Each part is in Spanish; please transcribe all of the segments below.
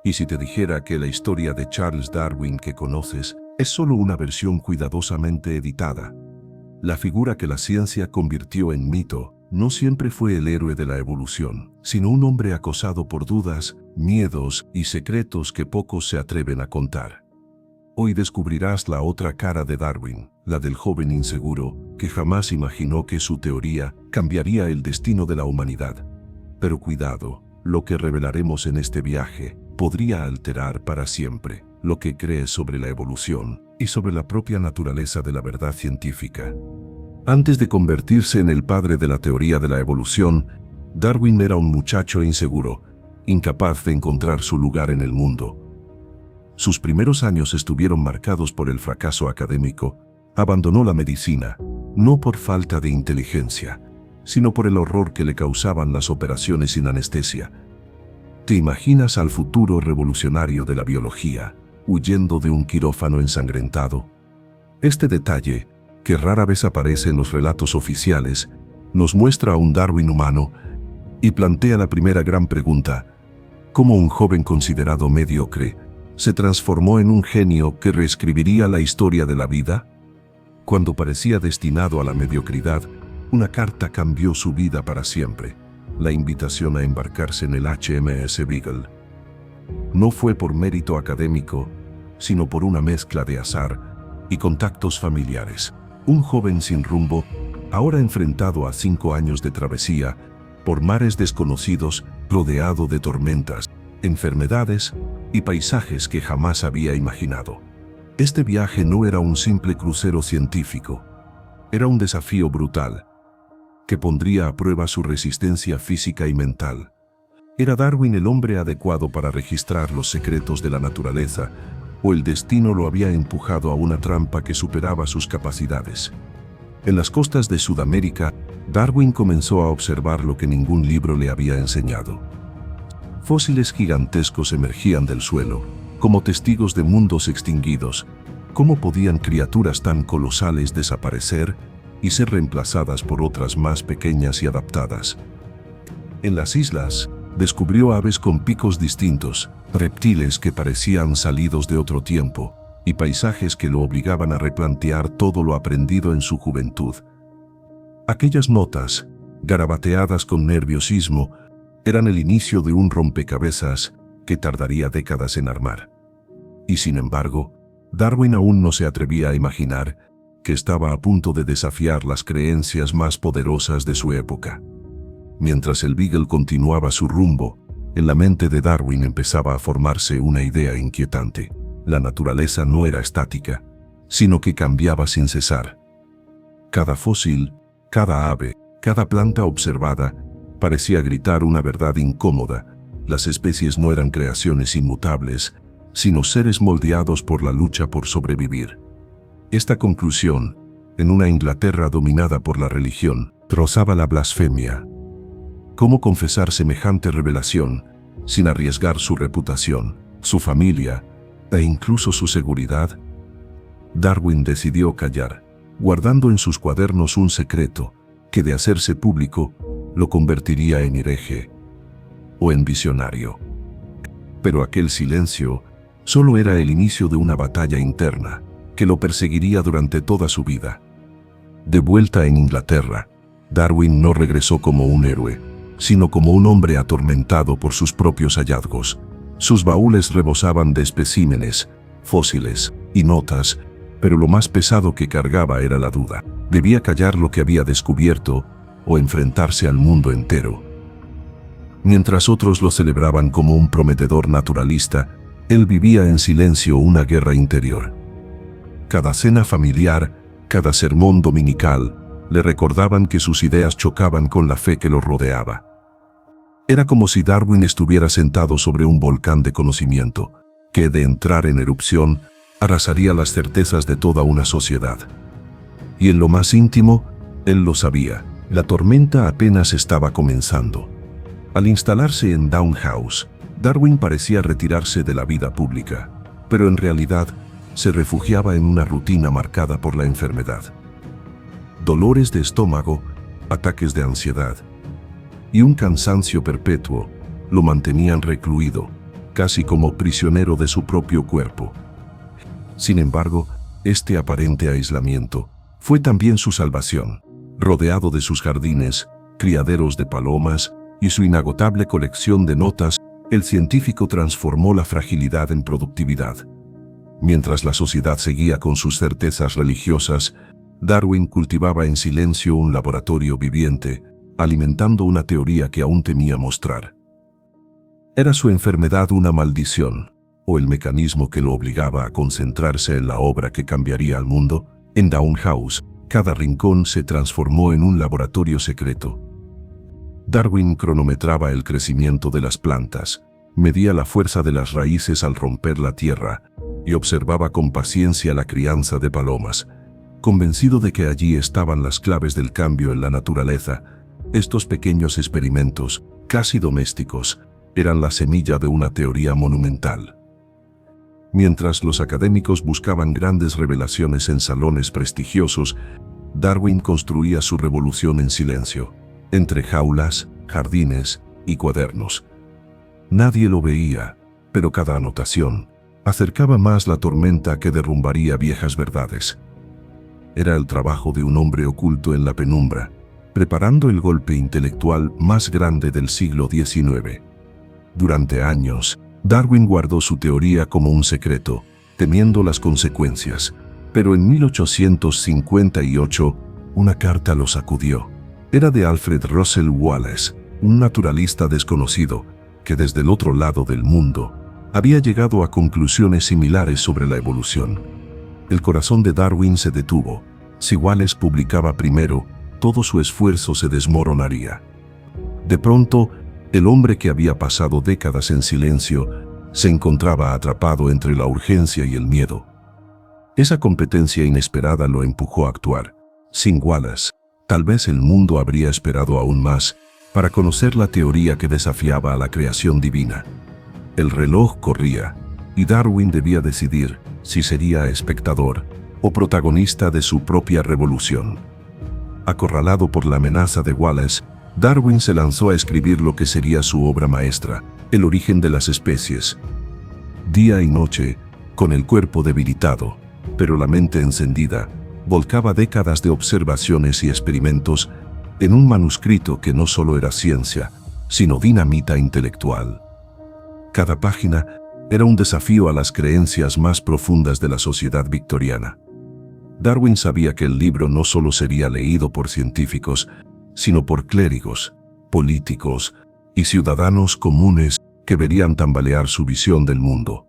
¿Y si te dijera que la historia de Charles Darwin que conoces es solo una versión cuidadosamente editada? La figura que la ciencia convirtió en mito no siempre fue el héroe de la evolución, sino un hombre acosado por dudas, miedos y secretos que pocos se atreven a contar. Hoy descubrirás la otra cara de Darwin, la del joven inseguro, que jamás imaginó que su teoría cambiaría el destino de la humanidad. Pero cuidado, lo que revelaremos en este viaje podría alterar para siempre lo que crees sobre la evolución y sobre la propia naturaleza de la verdad científica. Antes de convertirse en el padre de la teoría de la evolución, Darwin era un muchacho inseguro, incapaz de encontrar su lugar en el mundo. Sus primeros años estuvieron marcados por el fracaso académico. Abandonó la medicina, no por falta de inteligencia, sino por el horror que le causaban las operaciones sin anestesia. ¿Te imaginas al futuro revolucionario de la biología huyendo de un quirófano ensangrentado? Este detalle, que rara vez aparece en los relatos oficiales, nos muestra a un Darwin humano y plantea la primera gran pregunta: ¿cómo un joven considerado mediocre se transformó en un genio que reescribiría la historia de la vida? Cuando parecía destinado a la mediocridad, una carta cambió su vida para siempre: la invitación a embarcarse en el HMS Beagle. No fue por mérito académico, sino por una mezcla de azar y contactos familiares. Un joven sin rumbo, ahora enfrentado a 5 años de travesía por mares desconocidos, rodeado de tormentas, enfermedades y paisajes que jamás había imaginado. Este viaje no era un simple crucero científico, era un desafío brutal que pondría a prueba su resistencia física y mental. ¿Era Darwin el hombre adecuado para registrar los secretos de la naturaleza, o el destino lo había empujado a una trampa que superaba sus capacidades? En las costas de Sudamérica, Darwin comenzó a observar lo que ningún libro le había enseñado. Fósiles gigantescos emergían del suelo, como testigos de mundos extinguidos. ¿Cómo podían criaturas tan colosales desaparecer y ser reemplazadas por otras más pequeñas y adaptadas? En las islas, descubrió aves con picos distintos, reptiles que parecían salidos de otro tiempo, y paisajes que lo obligaban a replantear todo lo aprendido en su juventud. Aquellas notas, garabateadas con nerviosismo, eran el inicio de un rompecabezas que tardaría décadas en armar. Y sin embargo, Darwin aún no se atrevía a imaginar que estaba a punto de desafiar las creencias más poderosas de su época. Mientras el Beagle continuaba su rumbo, en la mente de Darwin empezaba a formarse una idea inquietante. La naturaleza no era estática, sino que cambiaba sin cesar. Cada fósil, cada ave, cada planta observada, parecía gritar una verdad incómoda. Las especies no eran creaciones inmutables, sino seres moldeados por la lucha por sobrevivir. Esta conclusión, en una Inglaterra dominada por la religión, rozaba la blasfemia. ¿Cómo confesar semejante revelación sin arriesgar su reputación, su familia e incluso su seguridad? Darwin decidió callar, guardando en sus cuadernos un secreto que, de hacerse público, lo convertiría en hereje o en visionario. Pero aquel silencio solo era el inicio de una batalla interna que lo perseguiría durante toda su vida. De vuelta en Inglaterra, Darwin no regresó como un héroe, sino como un hombre atormentado por sus propios hallazgos. Sus baúles rebosaban de especímenes, fósiles y notas, pero lo más pesado que cargaba era la duda. Debía callar lo que había descubierto o enfrentarse al mundo entero. Mientras otros lo celebraban como un prometedor naturalista, él vivía en silencio una guerra interior. Cada cena familiar, cada sermón dominical, le recordaban que sus ideas chocaban con la fe que lo rodeaba. Era como si Darwin estuviera sentado sobre un volcán de conocimiento, que, de entrar en erupción, arrasaría las certezas de toda una sociedad. Y en lo más íntimo, él lo sabía: la tormenta apenas estaba comenzando. Al instalarse en Down House, Darwin parecía retirarse de la vida pública, pero en realidad se refugiaba en una rutina marcada por la enfermedad. Dolores de estómago, ataques de ansiedad y un cansancio perpetuo lo mantenían recluido, casi como prisionero de su propio cuerpo. Sin embargo, este aparente aislamiento fue también su salvación. Rodeado de sus jardines, criaderos de palomas y su inagotable colección de notas, el científico transformó la fragilidad en productividad. Mientras la sociedad seguía con sus certezas religiosas, Darwin cultivaba en silencio un laboratorio viviente, alimentando una teoría que aún temía mostrar. ¿Era su enfermedad una maldición, o el mecanismo que lo obligaba a concentrarse en la obra que cambiaría al mundo? En Down House, cada rincón se transformó en un laboratorio secreto. Darwin cronometraba el crecimiento de las plantas, medía la fuerza de las raíces al romper la tierra y observaba con paciencia la crianza de palomas. Convencido de que allí estaban las claves del cambio en la naturaleza, estos pequeños experimentos, casi domésticos, eran la semilla de una teoría monumental. Mientras los académicos buscaban grandes revelaciones en salones prestigiosos, Darwin construía su revolución en silencio, entre jaulas, jardines y cuadernos. Nadie lo veía, pero cada anotación acercaba más la tormenta que derrumbaría viejas verdades. Era el trabajo de un hombre oculto en la penumbra, preparando el golpe intelectual más grande del siglo XIX. Durante años, Darwin guardó su teoría como un secreto, temiendo las consecuencias, pero en 1858, una carta lo sacudió. Era de Alfred Russel Wallace, un naturalista desconocido, que desde el otro lado del mundo había llegado a conclusiones similares sobre la evolución. El corazón de Darwin se detuvo. Si Wallace publicaba primero, todo su esfuerzo se desmoronaría. De pronto, el hombre que había pasado décadas en silencio se encontraba atrapado entre la urgencia y el miedo. Esa competencia inesperada lo empujó a actuar. Sin Wallace, tal vez el mundo habría esperado aún más para conocer la teoría que desafiaba a la creación divina. El reloj corría, y Darwin debía decidir si sería espectador o protagonista de su propia revolución. Acorralado por la amenaza de Wallace, Darwin se lanzó a escribir lo que sería su obra maestra, El origen de las especies. Día y noche, con el cuerpo debilitado, pero la mente encendida, volcaba décadas de observaciones y experimentos en un manuscrito que no solo era ciencia, sino dinamita intelectual. Cada página era un desafío a las creencias más profundas de la sociedad victoriana. Darwin sabía que el libro no solo sería leído por científicos, sino por clérigos, políticos y ciudadanos comunes que verían tambalear su visión del mundo.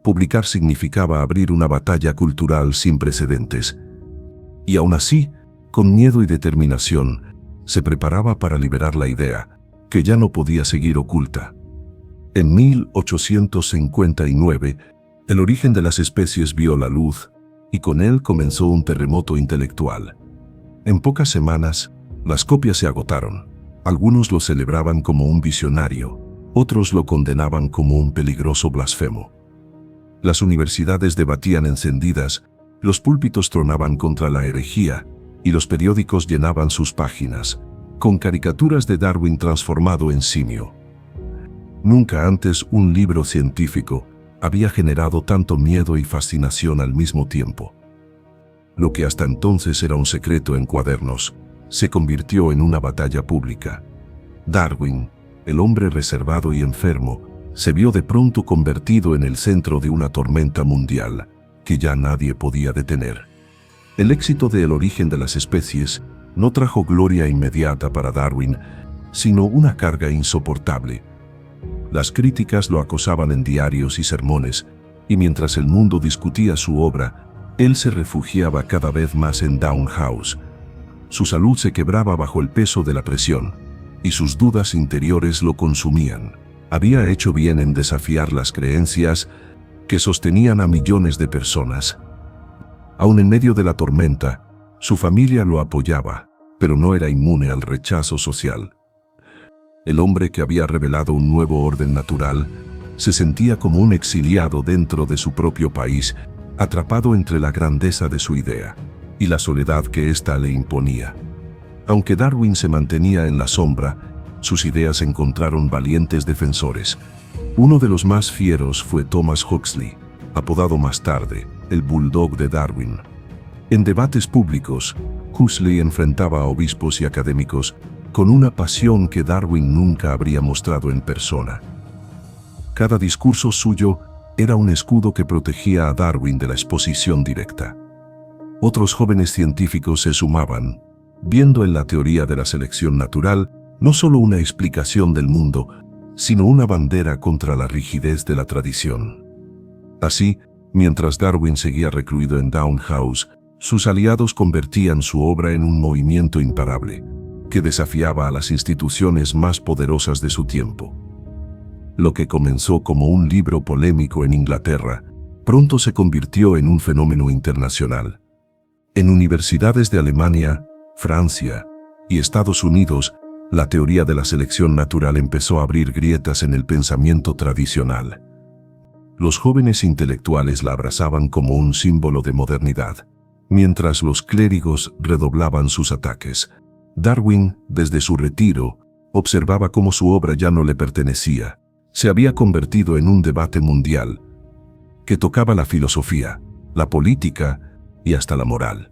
Publicar significaba abrir una batalla cultural sin precedentes. Y aún así, con miedo y determinación, se preparaba para liberar la idea, que ya no podía seguir oculta. En 1859, El origen de las especies vio la luz, y con él comenzó un terremoto intelectual. En pocas semanas, las copias se agotaron. Algunos lo celebraban como un visionario, otros lo condenaban como un peligroso blasfemo. Las universidades debatían encendidas, los púlpitos tronaban contra la herejía, y los periódicos llenaban sus páginas con caricaturas de Darwin transformado en simio. Nunca antes un libro científico había generado tanto miedo y fascinación al mismo tiempo. Lo que hasta entonces era un secreto en cuadernos, se convirtió en una batalla pública. Darwin, el hombre reservado y enfermo, se vio de pronto convertido en el centro de una tormenta mundial que ya nadie podía detener. El éxito de El origen de las especies no trajo gloria inmediata para Darwin, sino una carga insoportable. Las críticas lo acosaban en diarios y sermones, y mientras el mundo discutía su obra, él se refugiaba cada vez más en Down House. Su salud se quebraba bajo el peso de la presión, y sus dudas interiores lo consumían. Había hecho bien en desafiar las creencias que sostenían a millones de personas. Aún en medio de la tormenta, su familia lo apoyaba, pero no era inmune al rechazo social. El hombre que había revelado un nuevo orden natural se sentía como un exiliado dentro de su propio país, atrapado entre la grandeza de su idea y la soledad que ésta le imponía. Aunque Darwin se mantenía en la sombra, sus ideas encontraron valientes defensores. Uno de los más fieros fue Thomas Huxley, apodado más tarde el Bulldog de Darwin. En debates públicos, Huxley enfrentaba a obispos y académicos con una pasión que Darwin nunca habría mostrado en persona. Cada discurso suyo era un escudo que protegía a Darwin de la exposición directa. Otros jóvenes científicos se sumaban, viendo en la teoría de la selección natural no solo una explicación del mundo, sino una bandera contra la rigidez de la tradición. Así, mientras Darwin seguía recluido en Down House, sus aliados convertían su obra en un movimiento imparable, que desafiaba a las instituciones más poderosas de su tiempo. Lo que comenzó como un libro polémico en Inglaterra, pronto se convirtió en un fenómeno internacional. En universidades de Alemania, Francia y Estados Unidos, la teoría de la selección natural empezó a abrir grietas en el pensamiento tradicional. Los jóvenes intelectuales la abrazaban como un símbolo de modernidad, mientras los clérigos redoblaban sus ataques. Darwin, desde su retiro, observaba cómo su obra ya no le pertenecía. Se había convertido en un debate mundial que tocaba la filosofía, la política y hasta la moral.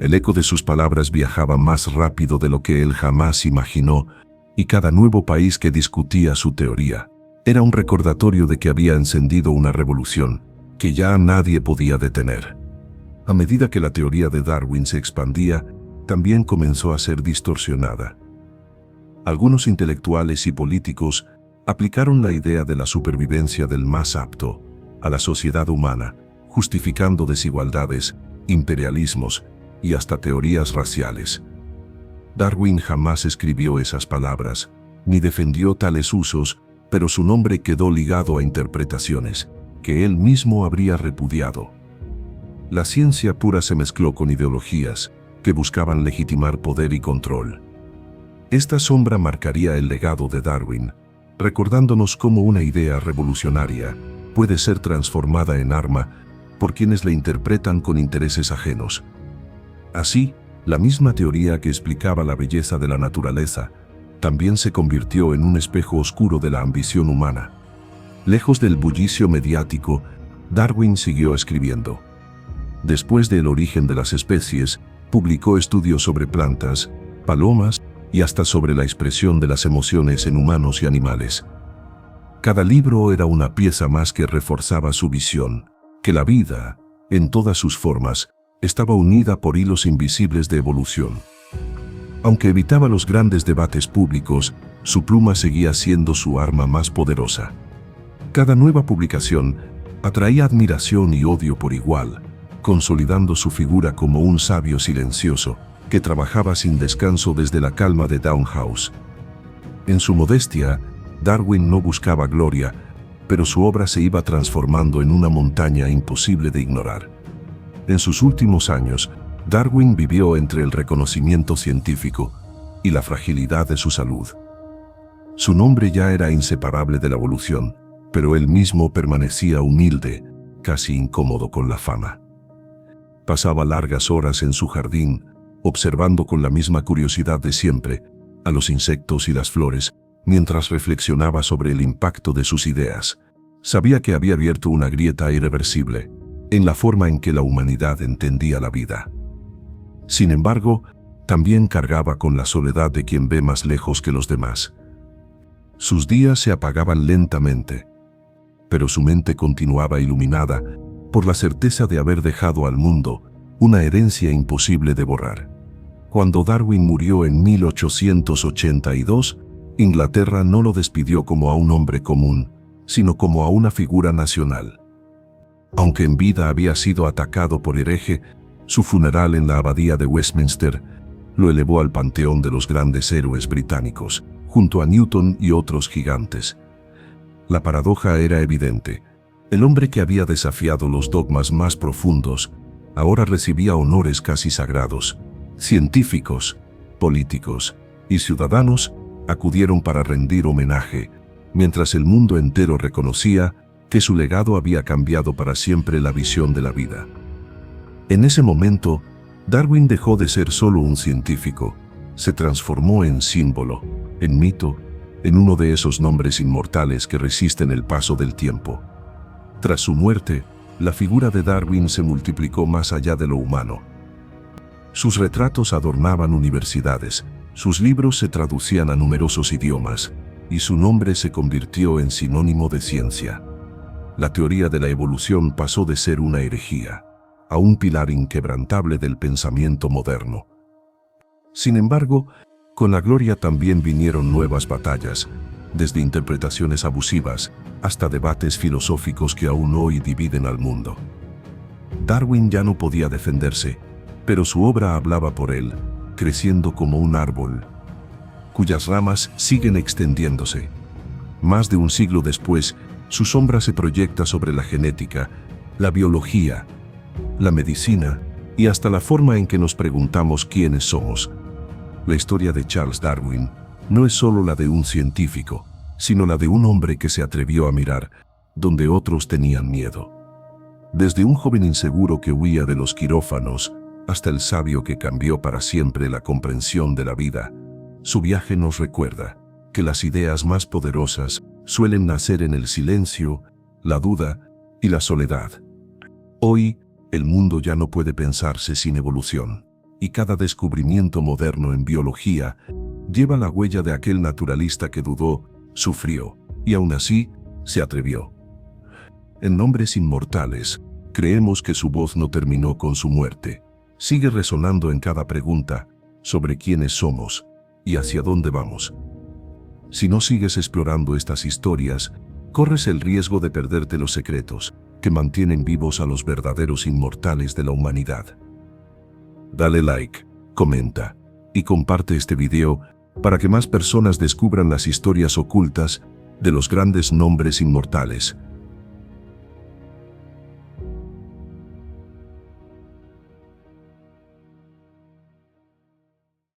El eco de sus palabras viajaba más rápido de lo que él jamás imaginó, y cada nuevo país que discutía su teoría era un recordatorio de que había encendido una revolución que ya nadie podía detener. A medida que la teoría de Darwin se expandía, también comenzó a ser distorsionada. Algunos intelectuales y políticos aplicaron la idea de la supervivencia del más apto a la sociedad humana, justificando desigualdades, imperialismos y hasta teorías raciales. Darwin jamás escribió esas palabras, ni defendió tales usos, pero su nombre quedó ligado a interpretaciones que él mismo habría repudiado. La ciencia pura se mezcló con ideologías que buscaban legitimar poder y control. Esta sombra marcaría el legado de Darwin, recordándonos cómo una idea revolucionaria puede ser transformada en arma por quienes la interpretan con intereses ajenos. Así, la misma teoría que explicaba la belleza de la naturaleza también se convirtió en un espejo oscuro de la ambición humana. Lejos del bullicio mediático, Darwin siguió escribiendo. Después del origen de las especies, publicó estudios sobre plantas, palomas y hasta sobre la expresión de las emociones en humanos y animales. Cada libro era una pieza más que reforzaba su visión, que la vida, en todas sus formas, estaba unida por hilos invisibles de evolución. Aunque evitaba los grandes debates públicos, su pluma seguía siendo su arma más poderosa. Cada nueva publicación atraía admiración y odio por igual, consolidando su figura como un sabio silencioso que trabajaba sin descanso desde la calma de Down House. En su modestia, Darwin no buscaba gloria, pero su obra se iba transformando en una montaña imposible de ignorar. En sus últimos años, Darwin vivió entre el reconocimiento científico y la fragilidad de su salud. Su nombre ya era inseparable de la evolución, pero él mismo permanecía humilde, casi incómodo con la fama. Pasaba largas horas en su jardín, observando con la misma curiosidad de siempre a los insectos y las flores, mientras reflexionaba sobre el impacto de sus ideas. Sabía que había abierto una grieta irreversible en la forma en que la humanidad entendía la vida. Sin embargo, también cargaba con la soledad de quien ve más lejos que los demás. Sus días se apagaban lentamente, pero su mente continuaba iluminada por la certeza de haber dejado al mundo una herencia imposible de borrar. Cuando Darwin murió en 1882, Inglaterra no lo despidió como a un hombre común, sino como a una figura nacional. Aunque en vida había sido atacado por hereje, su funeral en la abadía de Westminster lo elevó al panteón de los grandes héroes británicos, junto a Newton y otros gigantes. La paradoja era evidente. El hombre que había desafiado los dogmas más profundos, ahora recibía honores casi sagrados. Científicos, políticos y ciudadanos acudieron para rendir homenaje, mientras el mundo entero reconocía que su legado había cambiado para siempre la visión de la vida. En ese momento, Darwin dejó de ser solo un científico, se transformó en símbolo, en mito en uno de esos nombres inmortales que resisten el paso del tiempo. Tras su muerte, la figura de Darwin se multiplicó más allá de lo humano. Sus retratos adornaban universidades, sus libros se traducían a numerosos idiomas, y su nombre se convirtió en sinónimo de ciencia. La teoría de la evolución pasó de ser una herejía a un pilar inquebrantable del pensamiento moderno. Sin embargo, con la gloria también vinieron nuevas batallas, desde interpretaciones abusivas hasta debates filosóficos que aún hoy dividen al mundo. Darwin ya no podía defenderse, pero su obra hablaba por él, creciendo como un árbol, cuyas ramas siguen extendiéndose. Más de un siglo después, su sombra se proyecta sobre la genética, la biología, la medicina y hasta la forma en que nos preguntamos quiénes somos. La historia de Charles Darwin no es solo la de un científico, sino la de un hombre que se atrevió a mirar donde otros tenían miedo. Desde un joven inseguro que huía de los quirófanos hasta el sabio que cambió para siempre la comprensión de la vida, su viaje nos recuerda que las ideas más poderosas suelen nacer en el silencio, la duda y la soledad. Hoy, el mundo ya no puede pensarse sin evolución, y cada descubrimiento moderno en biología lleva la huella de aquel naturalista que dudó, sufrió, y aún así, se atrevió. En Nombres Inmortales, creemos que su voz no terminó con su muerte. Sigue resonando en cada pregunta sobre quiénes somos y hacia dónde vamos. Si no sigues explorando estas historias, corres el riesgo de perderte los secretos que mantienen vivos a los verdaderos inmortales de la humanidad. Dale like, comenta y comparte este video para que más personas descubran las historias ocultas de los grandes nombres inmortales.